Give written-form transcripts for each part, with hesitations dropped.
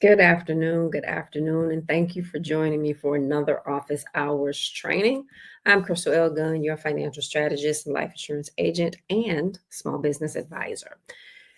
Good afternoon, and thank you for joining me for another office hours training. I'm Crystal L. Gunn, your financial strategist, life insurance agent, and small business advisor.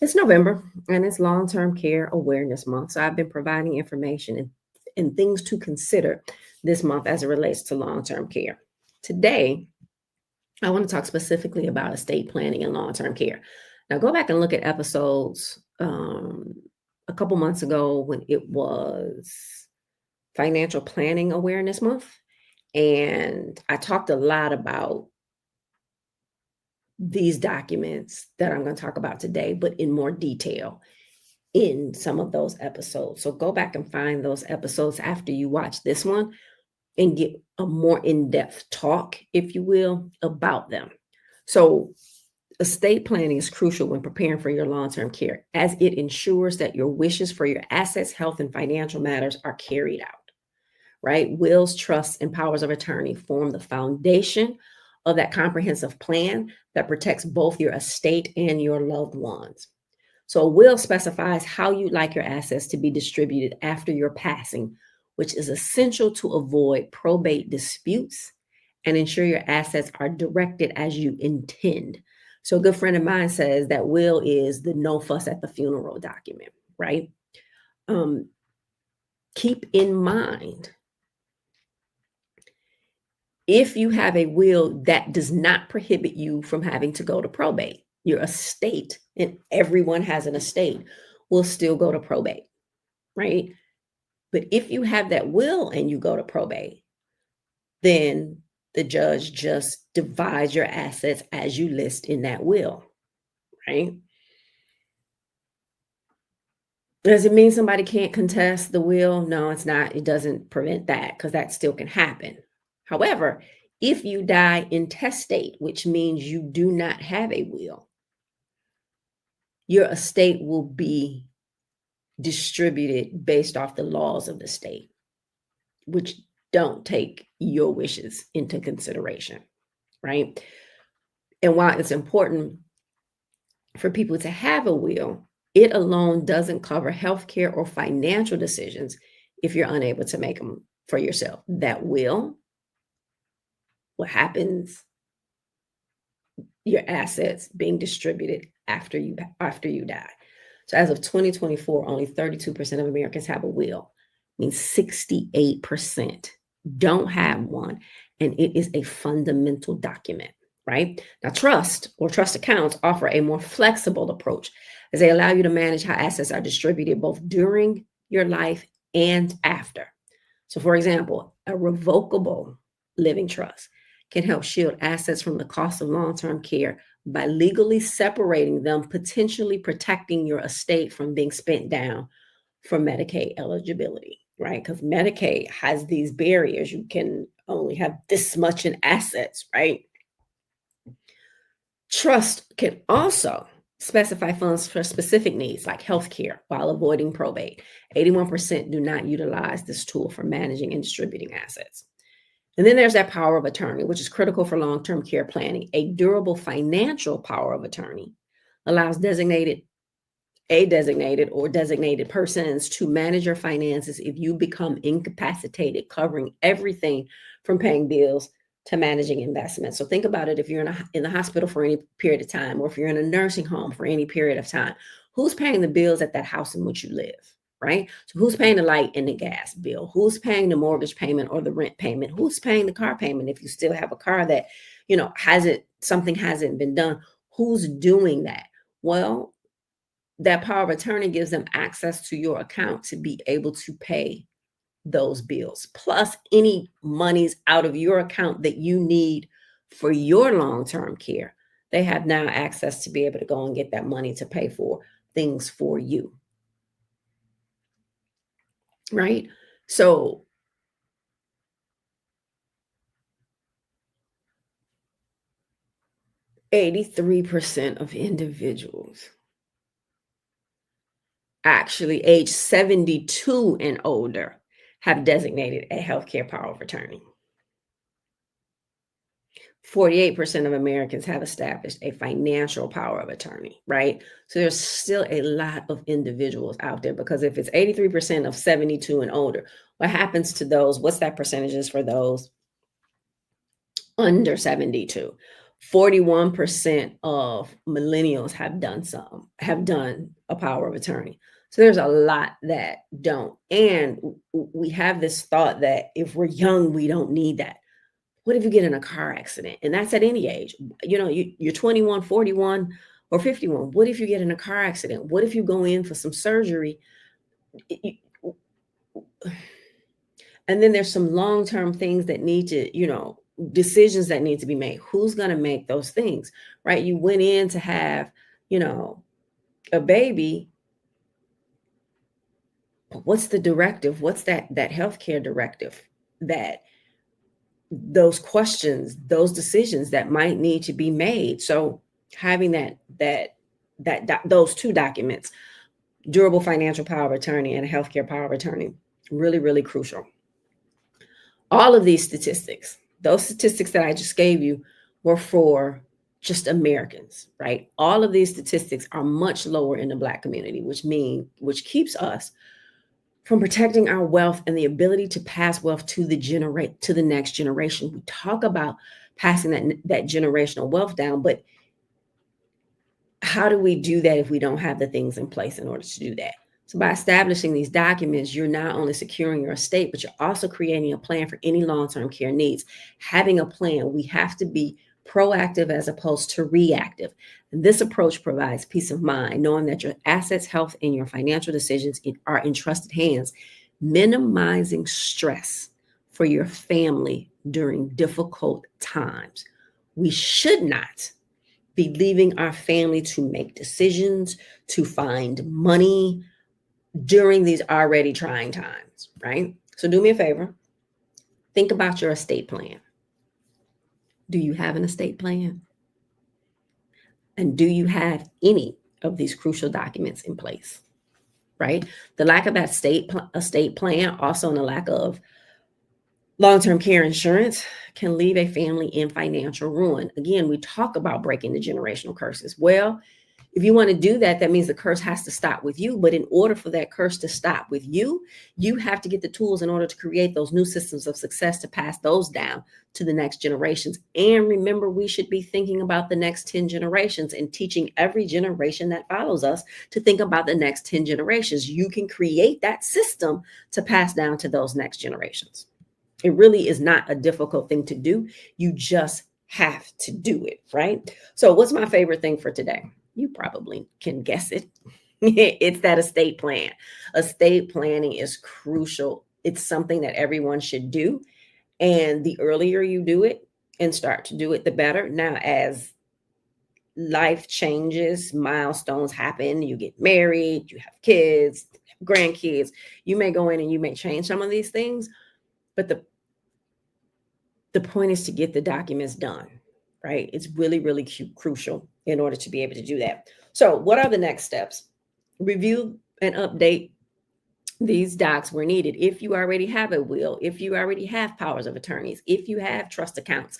It's November, and it's Long-Term Care Awareness Month, so I've been providing information and things to consider this month as it relates to long-term care. Today, I want to talk specifically about estate planning and long-term care. Now, go back and look at episodes a couple months ago when it was Financial Planning Awareness Month. And I talked a lot about these documents that I'm going to talk about today, but in more detail in some of those episodes. So go back and find those episodes after you watch this one and get a more in-depth talk, if you will, about them. So estate planning is crucial when preparing for your long-term care, as it ensures that your wishes for your assets, health, and financial matters are carried out, right? Wills, trusts, and powers of attorney form the foundation of that comprehensive plan that protects both your estate and your loved ones. So a will specifies how you'd like your assets to be distributed after your passing, which is essential to avoid probate disputes and ensure your assets are directed as you intend. So a good friend of mine says that will is the no fuss at the funeral document, right? Keep in mind, if you have a will that does not prohibit you from having to go to probate, your estate, and everyone has an estate, will still go to probate, right? But if you have that will and you go to probate, then the judge just divides your assets as you list in that will, right? Does it mean somebody can't contest the will? No, it's not. It doesn't prevent that, because that still can happen. However, if you die intestate, which means you do not have a will, your estate will be distributed based off the laws of the state, which don't take your wishes into consideration, right? And while it's important for people to have a will, it alone doesn't cover healthcare or financial decisions if you're unable to make them for yourself. That will, what happens, your assets being distributed after you die. So as of 2024, only 32% of Americans have a will. Means 68% don't have one, and it is a fundamental document, right? Now, trust or trust accounts offer a more flexible approach, as they allow you to manage how assets are distributed both during your life and after. So, for example, a revocable living trust can help shield assets from the cost of long-term care by legally separating them, potentially protecting your estate from being spent down for Medicaid eligibility, right? Because Medicaid has these barriers. You can only have this much in assets, right? Trust can also specify funds for specific needs like healthcare while avoiding probate. 81% do not utilize this tool for managing and distributing assets. And then there's that power of attorney, which is critical for long-term care planning. A durable financial power of attorney allows designated persons to manage your finances if you become incapacitated, covering everything from paying bills to managing investments. So think about it. If you're in the hospital for any period of time, or if you're in a nursing home for any period of time, who's paying the bills at that house in which you live? Right? So who's paying the light and the gas bill? Who's paying the mortgage payment or the rent payment? Who's paying the car payment if you still have a car that, something hasn't been done? Who's doing that? Well, that power of attorney gives them access to your account to be able to pay those bills, plus any monies out of your account that you need for your long-term care. They have now access to be able to go and get that money to pay for things for you, right? So 83% of individuals actually age 72 and older have designated a healthcare power of attorney. 48% of Americans have established a financial power of attorney, right? So there's still a lot of individuals out there, because if it's 83% of 72 and older, what happens to those? What's that percentages for those under 72? 41% of millennials have done a power of attorney. So there's a lot that don't. And we have this thought that if we're young, we don't need that. What if you get in a car accident? And that's at any age. You're 21, 41, or 51. What if you get in a car accident? What if you go in for some surgery? And then there's some long-term things that need to, decisions that need to be made. Who's going to make those things, right? You went in to have, a baby. But what's the directive? What's that healthcare directive? That those questions, those decisions that might need to be made. So having those two documents, durable financial power of attorney and a healthcare power of attorney, really, really crucial. All of these statistics, those statistics that I just gave you, were for just Americans, right? All of these statistics are much lower in the Black community, which keeps us from protecting our wealth and the ability to pass wealth to the next generation. We talk about passing that generational wealth down, but how do we do that if we don't have the things in place in order to do that? So by establishing these documents, you're not only securing your estate, but you're also creating a plan for any long-term care needs. Having a plan, we have to be proactive as opposed to reactive. And this approach provides peace of mind, knowing that your assets, health, and your financial decisions are in trusted hands, minimizing stress for your family during difficult times. We should not be leaving our family to make decisions, to find money during these already trying times, right? So do me a favor. Think about your estate plan. Do you have an estate plan? And do you have any of these crucial documents in place, right? The lack of that estate plan, also in the lack of long-term care insurance, can leave a family in financial ruin. Again, we talk about breaking the generational curses. Well, if you want to do that, that means the curse has to stop with you. But in order for that curse to stop with you, you have to get the tools in order to create those new systems of success to pass those down to the next generations. And remember, we should be thinking about the next 10 generations and teaching every generation that follows us to think about the next 10 generations. You can create that system to pass down to those next generations. It really is not a difficult thing to do. You just have to do it, right? So what's my favorite thing for today? You probably can guess it. It's that estate plan. Estate planning is crucial. It's something that everyone should do. And the earlier you do it and start to do it, the better. Now, as life changes, milestones happen, you get married, you have kids, grandkids, you may go in and you may change some of these things. But the point is to get the documents done, right? It's really, really crucial in order to be able to do that. So what are the next steps? Review and update these docs where needed. If you already have a will, if you already have powers of attorneys, if you have trust accounts,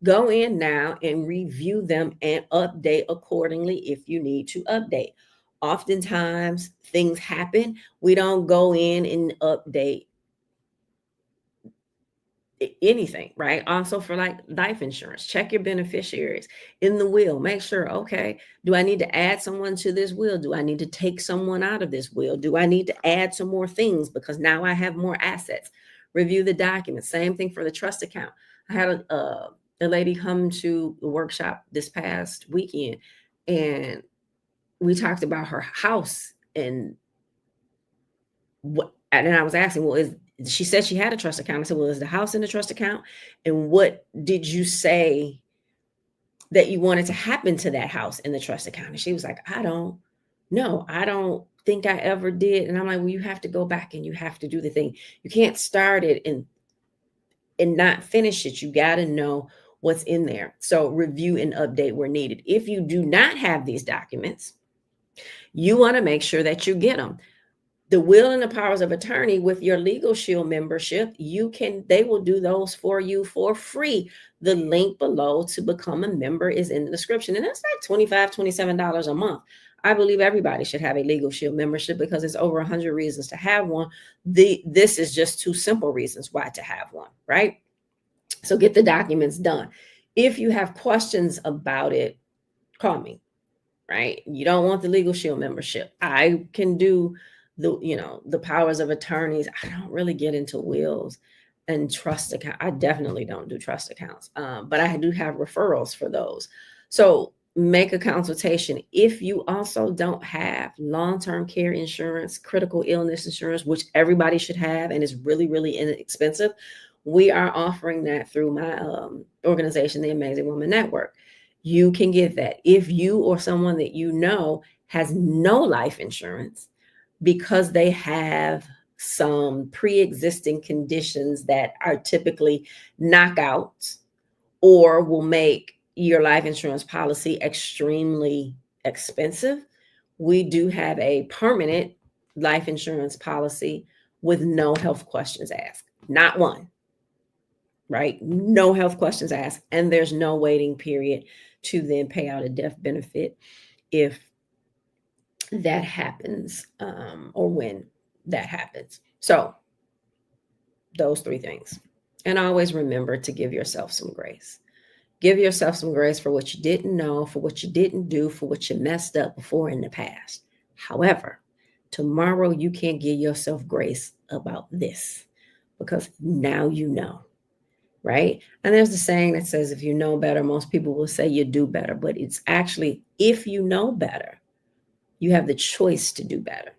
go in now and review them and update accordingly if you need to update. Oftentimes things happen. We don't go in and update anything, right? Also for like life insurance, check your beneficiaries in the will. Make sure, okay, do I need to add someone to this will? Do I need to take someone out of this will? Do I need to add some more things because now I have more assets? Review the documents. Same thing for the trust account. I had a lady come to the workshop this past weekend, and we talked about her house and I was asking, well, She said she had a trust account. I said, well, is the house in the trust account? And what did you say that you wanted to happen to that house in the trust account? And she was like, I don't know. I don't think I ever did. And I'm like, well, you have to go back and you have to do the thing. You can't start it and not finish it. You got to know what's in there. So review and update where needed. If you do not have these documents, you want to make sure that you get them. The will and the powers of attorney with your Legal Shield membership, they will do those for you for free. The link below to become a member is in the description. And that's like $25, $27 a month. I believe everybody should have a Legal Shield membership because it's over 100 reasons to have one. This is just 2 simple reasons why to have one, right? So get the documents done. If you have questions about it, call me, right? You don't want the Legal Shield membership. I can do the powers of attorneys. I don't really get into wills and trust account. I definitely don't do trust accounts, but I do have referrals for those. So make a consultation. If you also don't have long-term care insurance, critical illness insurance, which everybody should have and is really, really inexpensive, we are offering that through my organization, the Amazing Woman Network. You can get that. If you or someone that you know has no life insurance because they have some pre-existing conditions that are typically knockouts or will make your life insurance policy extremely expensive, we do have a permanent life insurance policy with no health questions asked. Not one, right? No health questions asked. And there's no waiting period to then pay out a death benefit if that happens, or when that happens. So those 3 things. And always remember to give yourself some grace. Give yourself some grace for what you didn't know, for what you didn't do, for what you messed up before in the past. However, tomorrow you can't give yourself grace about this because now you know, right? And there's the saying that says, if you know better, most people will say you do better, but it's actually, if you know better, you have the choice to do better.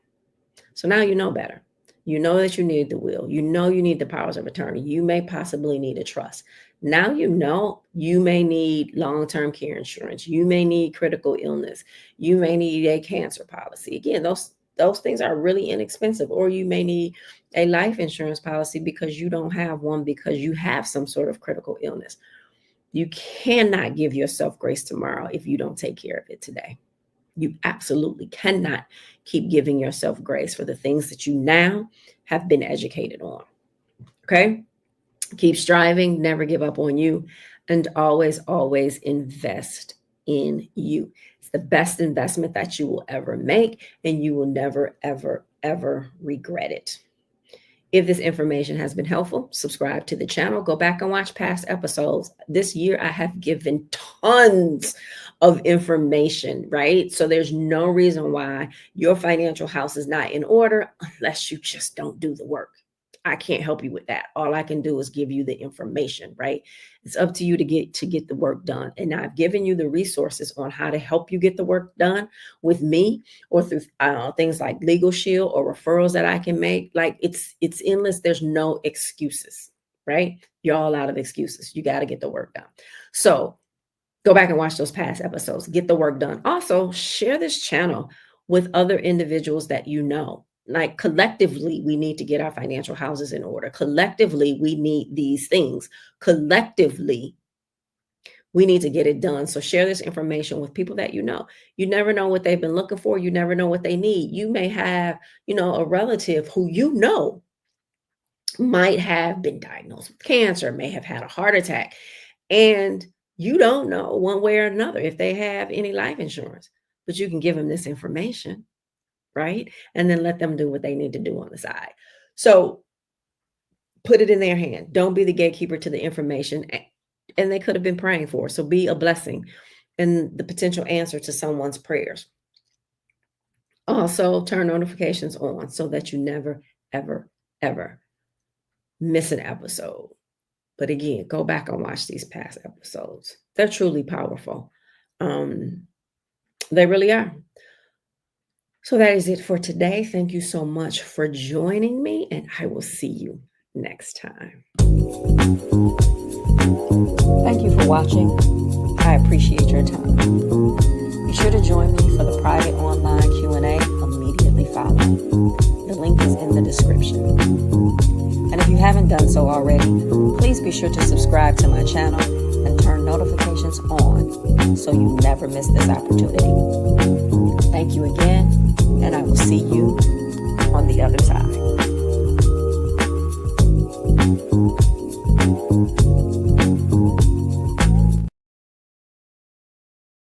So now you know better. You know that you need the will. You know you need the powers of attorney. You may possibly need a trust. Now you know you may need long-term care insurance. You may need critical illness. You may need a cancer policy. Again, those things are really inexpensive. Or you may need a life insurance policy because you don't have one because you have some sort of critical illness. You cannot give yourself grace tomorrow if you don't take care of it today. You absolutely cannot keep giving yourself grace for the things that you now have been educated on. Okay? Keep striving, never give up on you, and always, always invest in you. It's the best investment that you will ever make, and you will never, ever, ever regret it. If this information has been helpful, subscribe to the channel. Go back and watch past episodes. This year, I have given tons of information, right? So there's no reason why your financial house is not in order unless you just don't do the work. I can't help you with that. All I can do is give you the information, right? It's up to you to get the work done. And I've given you the resources on how to help you get the work done with me or through things like Legal Shield or referrals that I can make. Like it's endless. There's no excuses, right? You're all out of excuses. You got to get the work done. So go back and watch those past episodes. Get the work done. Also, share this channel with other individuals that you know. Like collectively, we need to get our financial houses in order. Collectively, we need these things. Collectively, we need to get it done. So share this information with people that you know. You never know what they've been looking for. You never know what they need. You may have, a relative who you know might have been diagnosed with cancer, may have had a heart attack, and you don't know one way or another if they have any life insurance, but you can give them this information, right? And then let them do what they need to do on the side. So put it in their hand. Don't be the gatekeeper to the information. And they could have been praying for. So be a blessing and the potential answer to someone's prayers. Also, turn notifications on so that you never, ever, ever miss an episode. But again, go back and watch these past episodes. They're truly powerful. They really are. So that is it for today. Thank you so much for joining me, and I will see you next time. Thank you for watching. I appreciate your time. Be sure to join me for the private online Q&A immediately following. The link is in the description. And if you haven't done so already, please be sure to subscribe to my channel and turn notifications on so you never miss this opportunity. Thank you again, and I will see you on the other side.